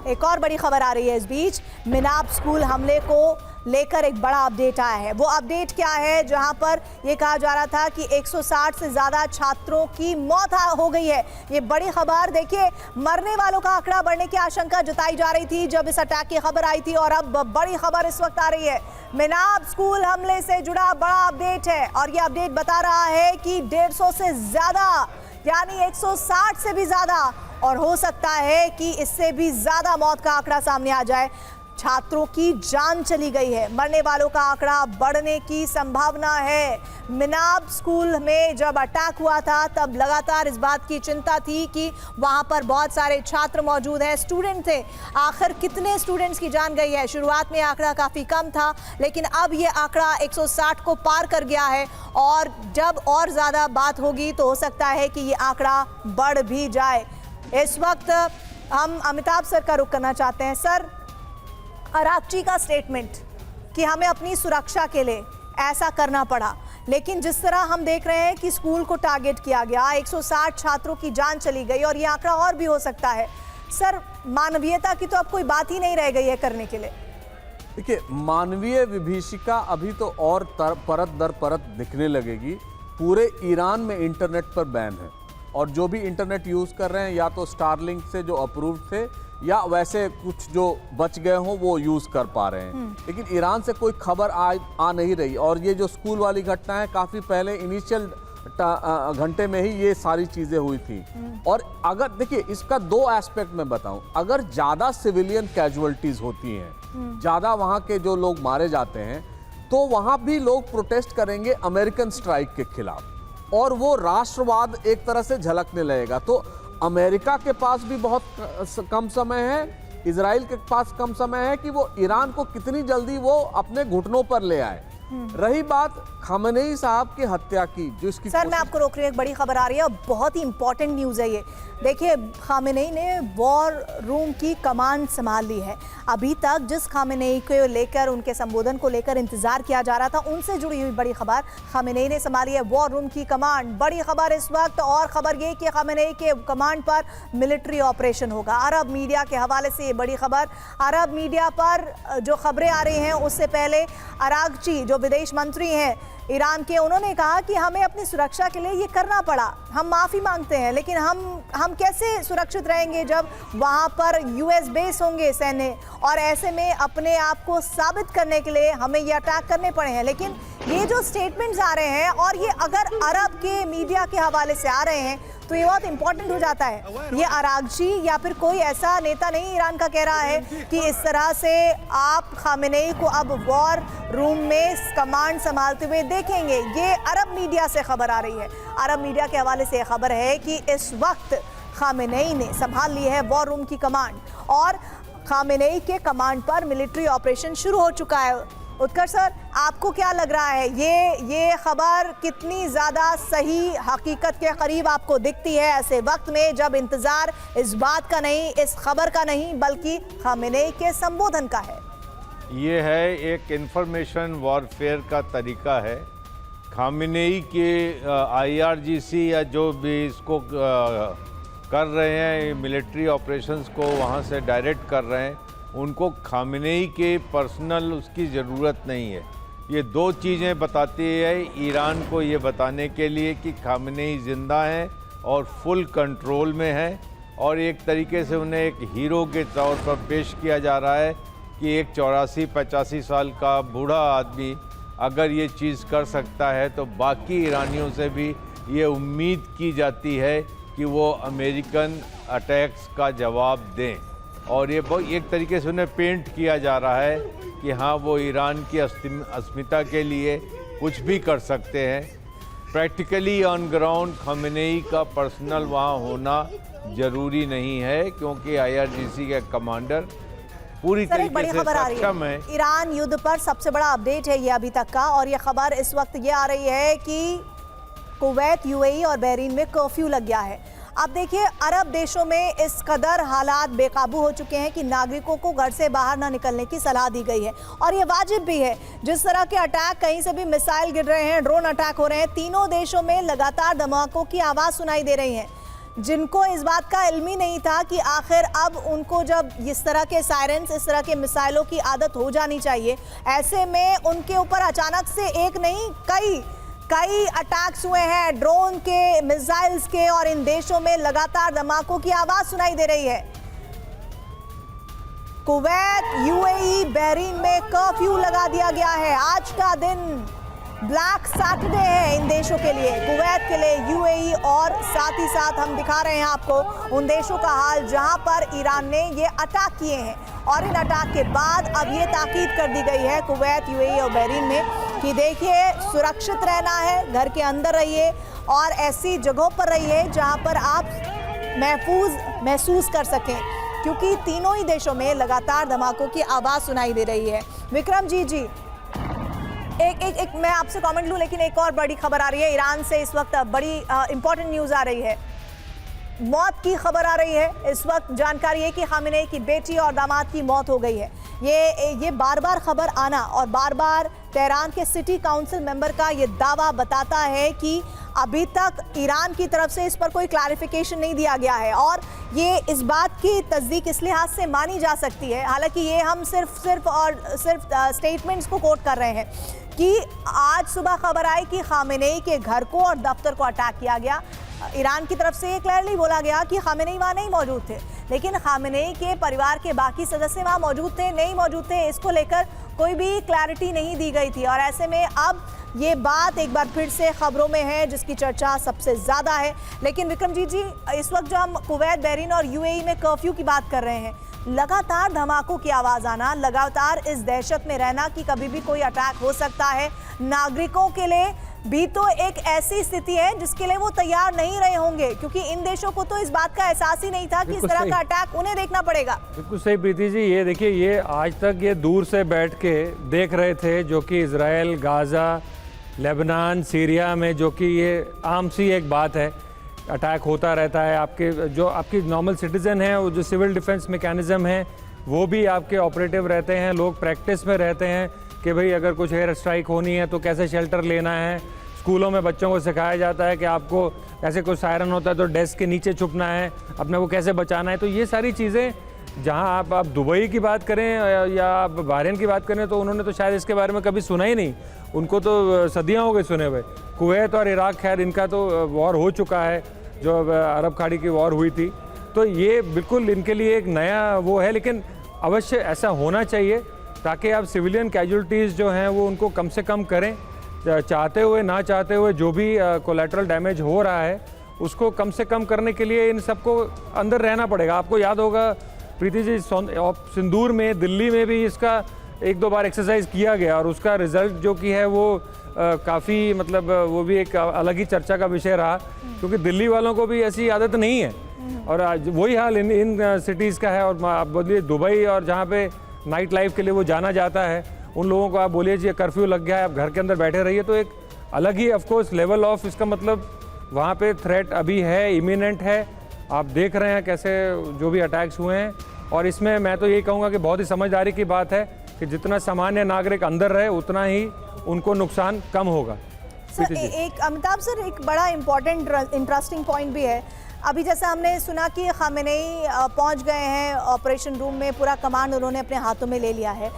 एक और बड़ी खबर आ रही है इस बीच। मिनाब स्कूल हमले को लेकर एक बड़ा अपडेट आया है। वो अपडेट क्या है, जहां पर ये कहा जा रहा था कि 160 से ज्यादा छात्रों की मौत हो गई है। ये बड़ी खबर देखिए, मरने वालों का आंकड़ा बढ़ने की आशंका जताई जा रही थी जब इस अटैक की खबर आई थी, और अब बड़ी खबर इस वक्त आ रही है। मिनाब स्कूल हमले से जुड़ा बड़ा अपडेट है और ये अपडेट बता रहा है कि 150 से ज्यादा, यानी 160 से भी ज्यादा, और हो सकता है कि इससे भी ज्यादा मौत का आंकड़ा सामने आ जाए। छात्रों की जान चली गई है, मरने वालों का आंकड़ा बढ़ने की संभावना है। मिनाब स्कूल में जब अटैक हुआ था तब लगातार इस बात की चिंता थी कि वहां पर बहुत सारे छात्र मौजूद हैं, स्टूडेंट थे। आखिर कितने स्टूडेंट्स की जान गई है? शुरुआत में आंकड़ा काफ़ी कम था, लेकिन अब ये आंकड़ा 160 को पार कर गया है, और जब और ज़्यादा बात होगी तो हो सकता है कि ये आंकड़ा बढ़ भी जाए। इस वक्त हम अमिताभ सर का रुख करना चाहते हैं। सर, अरागची का स्टेटमेंट कि हमें अपनी सुरक्षा के लिए ऐसा करना पड़ा, लेकिन जिस तरह हम देख रहे हैं कि स्कूल को टारगेट किया गया, 160 छात्रों की जान चली गई और ये आंकड़ा और भी हो सकता है। सर, मानवीयता की तो अब कोई बात ही नहीं रह गई है करने के लिए। देखिए, मानवीय विभीषिका अभी तो और परत दर परत दिखने लगेगी। पूरे ईरान में इंटरनेट पर बैन है, और जो भी इंटरनेट यूज़ कर रहे हैं या तो स्टारलिंक से जो अप्रूव्ड थे, या वैसे कुछ जो बच गए हों वो यूज़ कर पा रहे हैं। लेकिन ईरान से कोई खबर आ नहीं रही। और ये जो स्कूल वाली घटना है, काफ़ी पहले इनिशियल घंटे में ही ये सारी चीज़ें हुई थी। और अगर देखिए, इसका दो एस्पेक्ट में बताऊं, अगर ज़्यादा सिविलियन कैजुअलिटीज़ होती हैं, ज़्यादा वहाँ के जो लोग मारे जाते हैं, तो वहाँ भी लोग प्रोटेस्ट करेंगे अमेरिकन स्ट्राइक के खिलाफ, और वो राष्ट्रवाद एक तरह से झलकने लगेगा। तो अमेरिका के पास भी बहुत कम समय है, इजराइल के पास कम समय है कि वो ईरान को कितनी जल्दी वो अपने घुटनों पर ले आए। रही बात खामेनेई साहब की हत्या की, जो इसकी सर मैं आपको रोक रही हूँ, एक बड़ी खबर आ रही है और बहुत ही इंपॉर्टेंट न्यूज़ है ये। देखिए, खामेनेई ने वॉर रूम की कमान संभाल ली है। अभी तक जिस खामेनेई को लेकर, उनके संबोधन को लेकर इंतजार किया जा रहा था, उनसे जुड़ी हुई बड़ी खबर, खामेनेई ने संभाली है वॉर रूम की कमांड। बड़ी खबर इस वक्त, और खबर ये कि खामेनेई के कमांड पर मिलिट्री ऑपरेशन होगा। अरब मीडिया के हवाले से ये बड़ी खबर। अरब मीडिया पर जो खबरें आ रही हैं, उससे पहले अरागची जो विदेश मंत्री हैं ईरान के, उन्होंने कहा कि हमें अपनी सुरक्षा के लिए ये करना पड़ा, हम माफ़ी मांगते हैं, लेकिन हम कैसे सुरक्षित रहेंगे जब वहाँ पर यूएस बेस होंगे सैन्य, और ऐसे में अपने आप को साबित करने के लिए हमें ये अटैक करने पड़े हैं। लेकिन ये जो स्टेटमेंट्स आ रहे हैं, और ये अगर अरब के मीडिया के हवाले से आ रहे हैं, तो ये बहुत इंपॉर्टेंट हो जाता है। ये अरागची या फिर कोई ऐसा नेता नहीं ईरान का कह रहा है कि इस तरह से आप खामेनेई को अब वॉर रूम में कमांड संभालते हुए देखेंगे। ये अरब मीडिया से खबर आ रही है। अरब मीडिया के हवाले से खबर है कि इस वक्त खामेनेई ने संभाल ली है वॉर रूम की कमांड, और खामेनेई के कमांड पर मिलिट्री ऑपरेशन शुरू हो चुका है। उत्कर्ष सर, आपको क्या लग रहा है, ये खबर कितनी ज़्यादा सही, हकीकत के करीब आपको दिखती है ऐसे वक्त में जब इंतज़ार इस बात का नहीं, इस खबर का नहीं, बल्कि खामेनेई के संबोधन का है? ये है एक इंफॉर्मेशन वॉरफेयर का तरीका है। खामेनेई के IRGC या जो भी इसको कर रहे हैं, मिलिट्री ऑपरेशंस को वहाँ से डायरेक्ट कर रहे हैं, उनको खामेनेई के पर्सनल उसकी ज़रूरत नहीं है। ये दो चीज़ें बताती है ईरान को, ये बताने के लिए कि खामेनेई ज़िंदा हैं और फुल कंट्रोल में हैं, और एक तरीके से उन्हें एक हीरो के तौर पर पेश किया जा रहा है कि एक 84-85 साल का बूढ़ा आदमी अगर ये चीज़ कर सकता है, तो बाकी ईरानियों से भी ये उम्मीद की जाती है कि वो अमेरिकन अटैक्स का जवाब दें। और ये बहुत एक तरीके से उन्हें पेंट किया जा रहा है कि हाँ, वो ईरान की अस्मिता के लिए कुछ भी कर सकते हैं। प्रैक्टिकली ऑन ग्राउंड खामेनेई का पर्सनल वहाँ होना ज़रूरी नहीं है, क्योंकि IRGC के कमांडर पूरी तरीके से सक्षम है। ईरान युद्ध पर सबसे बड़ा अपडेट है ये अभी तक का, और ये खबर इस वक्त ये आ रही है कि कुवैत, UAE और बहरीन में कर्फ्यू लग गया है। अब देखिए, अरब देशों में इस कदर हालात बेकाबू हो चुके हैं कि नागरिकों को घर से बाहर ना निकलने की सलाह दी गई है, और ये वाजिब भी है। जिस तरह के अटैक, कहीं से भी मिसाइल गिर रहे हैं, ड्रोन अटैक हो रहे हैं, तीनों देशों में लगातार धमाकों की आवाज़ सुनाई दे रही है। जिनको इस बात का इल्म ही नहीं था कि आखिर अब उनको जब इस तरह के सायरेंस, इस तरह के मिसाइलों की आदत हो जानी चाहिए, ऐसे में उनके ऊपर अचानक से एक नहीं कई अटैक्स हुए हैं, ड्रोन के, मिसाइल्स के, और इन देशों में लगातार धमाकों की आवाज सुनाई दे रही है। कुवैत, यूएई, बहरीन में कर्फ्यू लगा दिया गया है। आज का दिन ब्लैक सैटरडे है इन देशों के लिए, कुवैत के लिए, यूएई, और साथ ही साथ हम दिखा रहे हैं आपको उन देशों का हाल जहां पर ईरान ने ये अटैक किए हैं। और इन अटैक के बाद अब ये ताकीद कर दी गई है कुवैत, यूएई और बहरीन में कि देखिए, सुरक्षित रहना है, घर के अंदर रहिए और ऐसी जगहों पर रहिए जहां पर आप महफूज कर सकें, क्योंकि तीनों ही देशों में लगातार धमाकों की आवाज़ सुनाई दे रही है। विक्रम जी एक मैं आपसे कमेंट लूं, लेकिन एक और बड़ी खबर आ रही है ईरान से। इस वक्त बड़ी इंपॉर्टेंट न्यूज़ आ रही है, मौत की खबर आ रही है। इस वक्त जानकारी है कि खामेनेई की बेटी और दामाद की मौत हो गई है। ये बार बार खबर आना और बार बार तेहरान के सिटी काउंसिल मेंबर का ये दावा बताता है कि अभी तक ईरान की तरफ से इस पर कोई क्लैरिफिकेशन नहीं दिया गया है। और ये इस बात की तस्दीक इस लिहाज से मानी जा सकती है, हालांकि ये हम सिर्फ स्टेटमेंट्स को कोट कर रहे हैं, कि आज सुबह खबर आई कि खामेनेई के घर को और दफ्तर को अटैक किया गया। ईरान की तरफ से ये क्लियरली बोला गया कि खामेनेई वहाँ नहीं मौजूद थे, लेकिन खामेनेई के परिवार के बाकी सदस्य वहाँ मौजूद थे, नहीं मौजूद थे, इसको लेकर कोई भी क्लैरिटी नहीं दी गई थी। और ऐसे में अब ये बात एक बार फिर से खबरों में है, जिसकी चर्चा सबसे ज़्यादा है। लेकिन विक्रमजीत जी, इस वक्त जो हम कुवैत, बहरीन और यूएई में कर्फ्यू की बात कर रहे हैं, लगातार धमाकों की आवाज़ आना, लगातार इस दहशत में रहना कि कभी भी कोई अटैक हो सकता है, नागरिकों के लिए भी तो एक ऐसी स्थिति है जिसके लिए वो तैयार नहीं रहे होंगे, क्योंकि इन देशों को तो इस बात का एहसास ही नहीं था कि इस तरह का अटैक उन्हें देखना पड़ेगा। बिल्कुल सही प्रीति जी, ये देखिए, ये आज तक ये दूर से बैठ के देख रहे थे जो कि इजराइल, गाज़ा, लेबनान, सीरिया में जो कि ये आम सी एक बात है, अटैक होता रहता है। आपकी नॉर्मल सिटीज़न है, वो जो सिविल डिफेंस मैकेनिज़्म है वो भी आपके ऑपरेटिव रहते हैं, लोग प्रैक्टिस में रहते हैं कि भाई अगर कुछ एयर स्ट्राइक होनी है तो कैसे शेल्टर लेना है। स्कूलों में बच्चों को सिखाया जाता है कि आपको ऐसे कुछ सायरन होता है तो डेस्क के नीचे छुपना है, अपने को कैसे बचाना है। तो ये सारी चीज़ें, जहां आप दुबई की बात करें या आप बहरीन की बात करें, तो उन्होंने तो शायद इसके बारे में कभी सुना ही नहीं, उनको तो सदियां हो गई सुने हुए। कुवैत और इराक, खैर इनका तो वॉर हो चुका है, जो अरब खाड़ी की वॉर हुई थी, तो ये बिल्कुल इनके लिए एक नया वो है। लेकिन अवश्य ऐसा होना चाहिए ताकि आप सिविलियन कैजुअलिटीज़ जो हैं वो उनको कम से कम करें, चाहते हुए ना चाहते हुए जो भी कोलैटरल डैमेज हो रहा है उसको कम से कम करने के लिए इन सबको अंदर रहना पड़ेगा। आपको याद होगा प्रीति जी, सिंदूर में, दिल्ली में भी इसका एक दो बार एक्सरसाइज किया गया और उसका रिजल्ट जो कि है वो काफ़ी, मतलब वो भी एक अलग ही चर्चा का विषय रहा, क्योंकि दिल्ली वालों को भी ऐसी आदत नहीं है। और आज वही हाल इन सिटीज़ का है। और आप बोलिए दुबई, और जहाँ पे नाइट लाइफ के लिए वो जाना जाता है, उन लोगों को आप बोलिए जी कर्फ्यू लग गया है, आप घर के अंदर बैठे रहिए, तो एक अलग ही ऑफकोर्स लेवल ऑफ, इसका मतलब वहाँ पे थ्रेट अभी है, इमिनेंट है। आप देख रहे हैं कैसे जो भी अटैक्स हुए हैं। और इसमें मैं तो यही कहूँगा कि बहुत ही समझदारी की बात है कि जितना सामान्य नागरिक अंदर रहे उतना ही उनको नुकसान कम होगा। सर, एक अमिताभ सर, एक बड़ा इंटरेस्टिंग पॉइंट भी है। अभी जैसा हमने सुना कि खामेनेई पहुंच गए हैं ऑपरेशन रूम में, पूरा कमांड उन्होंने अपने हाथों में ले लिया है।